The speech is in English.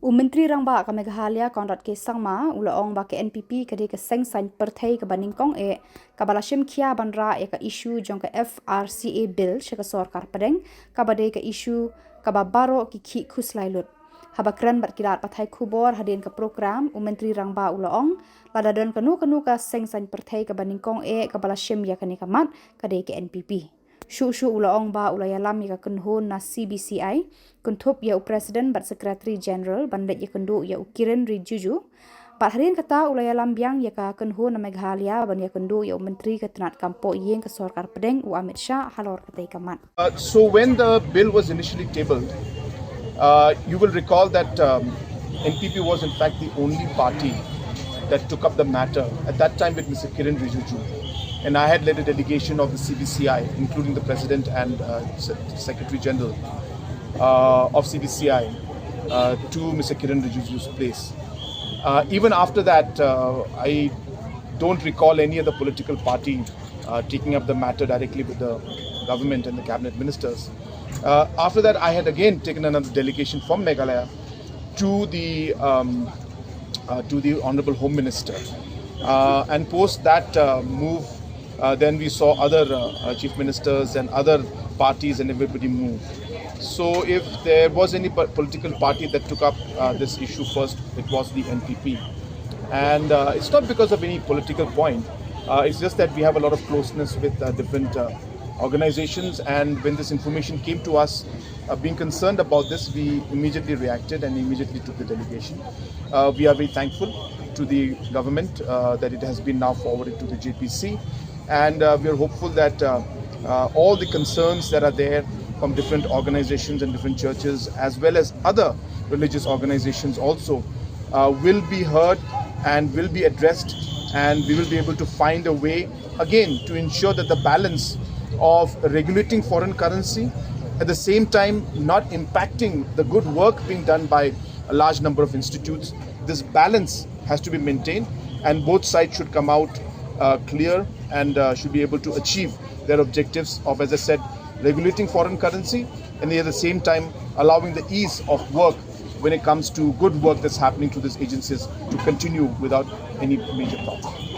Menteri Rangba ka Meghalaya Konrad ke Sangma ulaong ba ke NPP ka de ka seng sign perthai ka Nyngkong ka balashim khia banra ka issue jong ka Frca bill ka Sorkar Pdeng ka bade ka issue ka baro ki Khih khuslailut habakran berkirat pathai Khubor hadin ka program Menteri Rangba ulaong ladadon kanu ka seng sign perthai ka Nyngkong ka balashim ya ka mat ka de ka NPP Shu ulaong ba ulayalam ya kunhun na CBCI kuntup ya Presiden bat Secretary General bandet ya kundu ya ukirin rijuju bat harin kata ulayalam biang ya ka kunhun na Meghalaya ban ya kundu ya Menteri Ketenat Kampo yeng ke Sorkar Pdeng u Amit Shah Halor katai kamat. So when the bill was initially tabled, you will recall that NPP was in fact the only party that took up the matter at that time with Mr. Kiran Rijiju. And I had led a delegation of the CBCI, including the President and Secretary General of CBCI to Mr. Kiran Rijiju's place. Even after that, I don't recall any other political party taking up the matter directly with the government and the cabinet ministers. After that, I had again taken another delegation from Meghalaya to the Honorable Home Minister. And post that move, then we saw other chief ministers and other parties and everybody move. So if there was any political party that took up this issue first, it was the NPP. And it's not because of any political point. It's just that we have a lot of closeness with different organizations. And when this information came to us, being concerned about this, we immediately reacted and immediately took the delegation. We are very thankful to the government that it has been now forwarded to the JPC. And we are hopeful that all the concerns that are there from different organizations and different churches, as well as other religious organizations also, will be heard and will be addressed, and we will be able to find a way again to ensure that the balance of regulating foreign currency, at the same time not impacting the good work being done by a large number of institutes, this balance has to be maintained, and both sides should come out clear and should be able to achieve their objectives of, as I said, regulating foreign currency and at the same time allowing the ease of work when it comes to good work that's happening to these agencies to continue without any major problems.